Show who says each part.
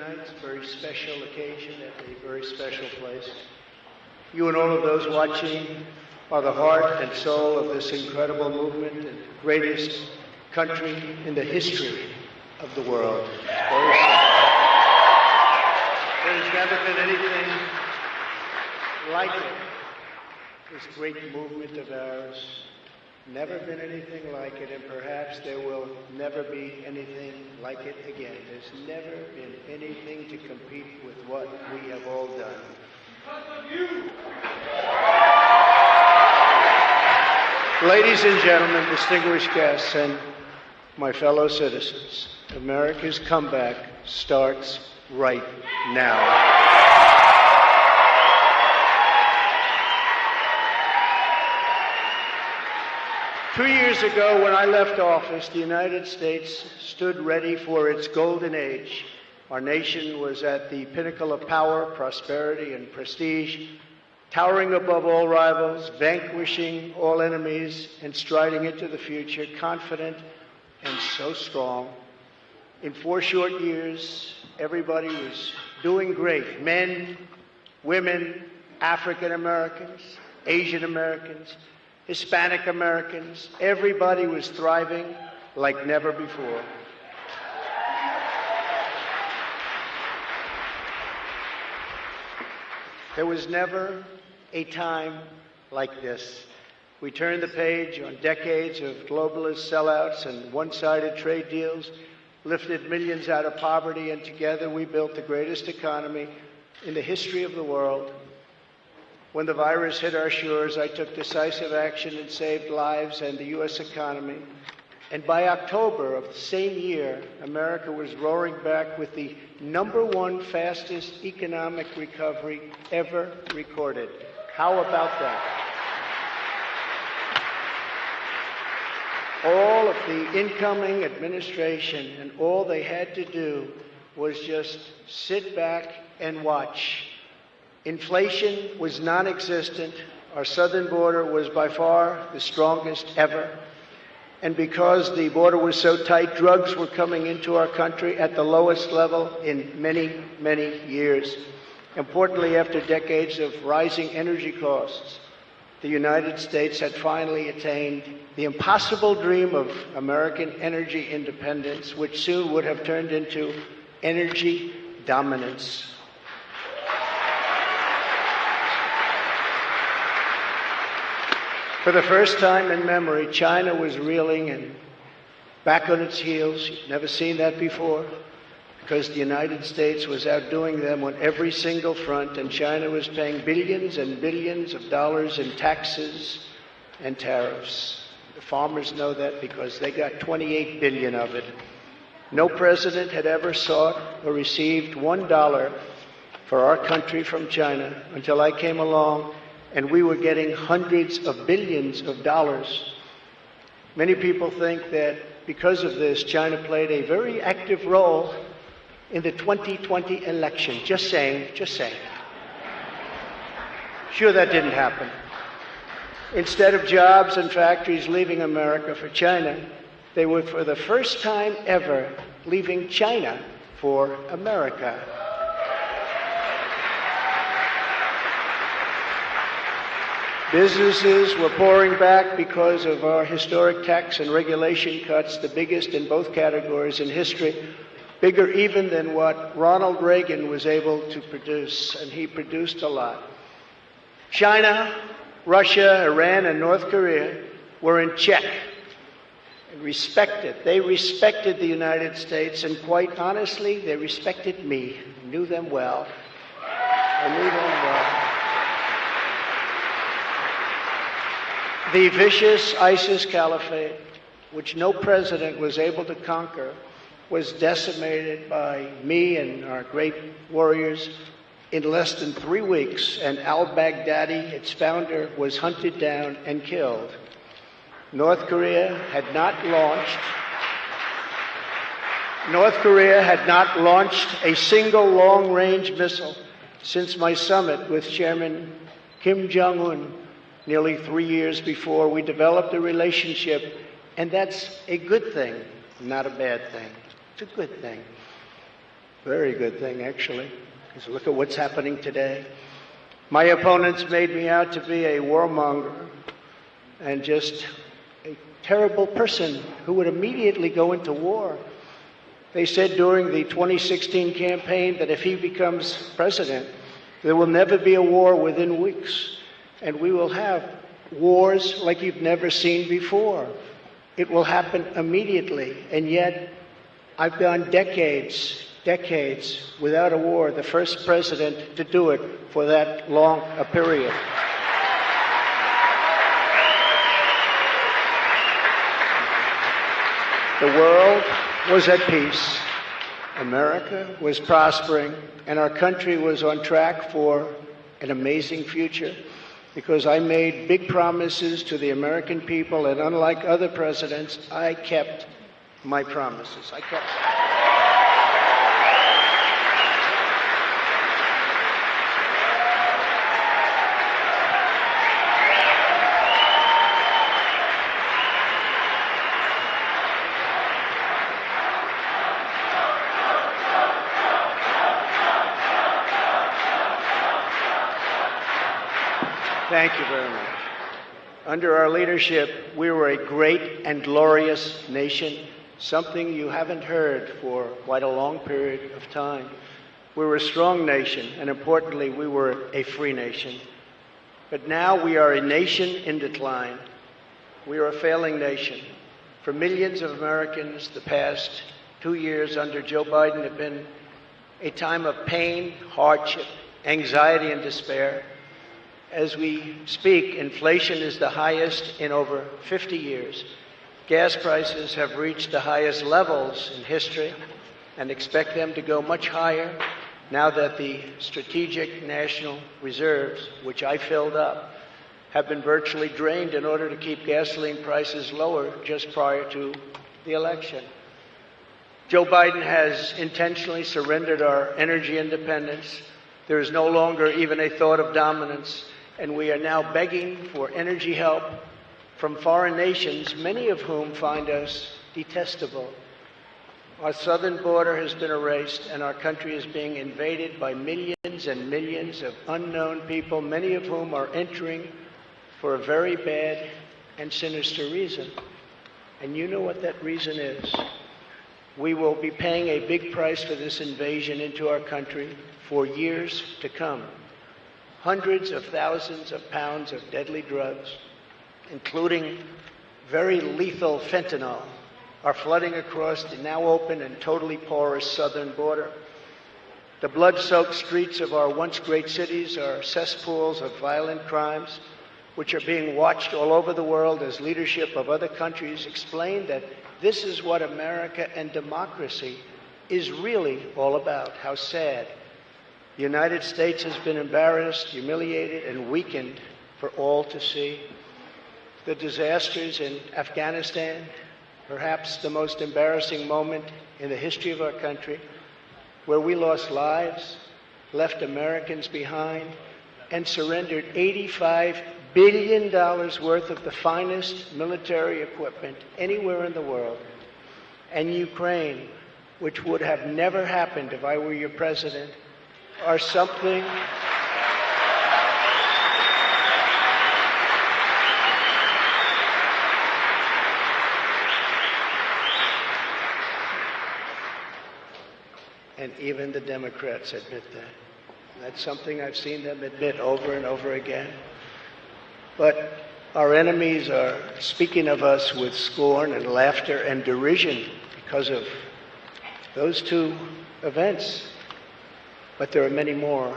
Speaker 1: tonight. It's a very special occasion at a very special place. You and all of those watching are the heart and soul of this incredible movement and greatest country in the history of the world. Very simple. There's never been anything like it. This great movement of ours, never been anything like it, and perhaps there will never be anything like it again. There's never been anything to compete with what we have all done. Because of you! Ladies and gentlemen, distinguished guests, and my fellow citizens, America's comeback starts right now. 2 years ago, when I left office, the United States stood ready for its golden age. Our nation was at the pinnacle of power, prosperity, and prestige, towering above all rivals, vanquishing all enemies, and striding into the future, confident and so strong. In 4 short years, everybody was doing great. Men, women, African Americans, Asian Americans, Hispanic Americans, everybody was thriving like never before. There was never a time like this. We turned the page on decades of globalist sellouts and one-sided trade deals, lifted millions out of poverty, and together we built the greatest economy in the history of the world. When the virus hit our shores, I took decisive action and saved lives and the U.S. economy. And by October of the same year, America was roaring back with the #1 fastest economic recovery ever recorded. How about that? All of the incoming administration, and all they had to do was just sit back and watch. Inflation was non-existent. Our southern border was by far the strongest ever. And because the border was so tight, drugs were coming into our country at the lowest level in many, many years. Importantly, after decades of rising energy costs, the United States had finally attained the impossible dream of American energy independence, which soon would have turned into energy dominance. For the first time in memory, China was reeling and back on its heels. You've never seen that before, because the United States was outdoing them on every single front, and China was paying billions and billions of dollars in taxes and tariffs. The farmers know that because they got 28 billion of it. No president had ever sought or received $1 for our country from China until I came along, and we were getting hundreds of billions of dollars. Many people think that because of this, China played a very active role in the 2020 election. Just saying, just saying. Sure, that didn't happen. Instead of jobs and factories leaving America for China, they were for the first time ever leaving China for America. Businesses were pouring back because of our historic tax and regulation cuts, the biggest in both categories in history, bigger even than what Ronald Reagan was able to produce, and he produced a lot. China, Russia, Iran, and North Korea were in check and respected. They respected the United States, and quite honestly, they respected me. I knew them well. I knew them well. The vicious ISIS caliphate, which no president was able to conquer, was decimated by me and our great warriors in less than 3 weeks, and al-Baghdadi, its founder, was hunted down and killed. North Korea had not launched a single long-range missile since my summit with Chairman Kim Jong-un nearly 3 years before. We developed a relationship, and that's a good thing, not a bad thing. It's a good thing. Very good thing, actually, because look at what's happening today. My opponents made me out to be a warmonger and just a terrible person who would immediately go into war. They said during the 2016 campaign that if he becomes president, there will never be a war within weeks, and we will have wars like you've never seen before. It will happen immediately, and yet I've gone decades without a war, the first president to do it for that long a period. The world was at peace, America was prospering, and our country was on track for an amazing future because I made big promises to the American people, and unlike other presidents, I kept my promises. Thank you very much. Under our leadership, we were a great and glorious nation, something you haven't heard for quite a long period of time. We were a strong nation, and importantly, we were a free nation. But now we are a nation in decline. We are a failing nation. For millions of Americans, the past 2 years under Joe Biden have been a time of pain, hardship, anxiety, and despair. As we speak, inflation is the highest in over 50 years. Gas prices have reached the highest levels in history and expect them to go much higher now that the strategic national reserves, which I filled up, have been virtually drained in order to keep gasoline prices lower just prior to the election. Joe Biden has intentionally surrendered our energy independence. There is no longer even a thought of dominance, and we are now begging for energy help from foreign nations, many of whom find us detestable. Our southern border has been erased, and our country is being invaded by millions and millions of unknown people, many of whom are entering for a very bad and sinister reason. And you know what that reason is. We will be paying a big price for this invasion into our country for years to come. Hundreds of thousands of pounds of deadly drugs, including very lethal fentanyl, are flooding across the now open and totally porous southern border. The blood-soaked streets of our once great cities are cesspools of violent crimes, which are being watched all over the world as leadership of other countries explain that this is what America and democracy is really all about. How sad. The United States has been embarrassed, humiliated, and weakened for all to see. The disasters in Afghanistan, perhaps the most embarrassing moment in the history of our country, where we lost lives, left Americans behind, and surrendered $85 billion worth of the finest military equipment anywhere in the world. And Ukraine, which would have never happened if I were your president, are something and even the Democrats admit that. That's something I've seen them admit over and over again. But our enemies are speaking of us with scorn and laughter and derision because of those two events. But there are many more.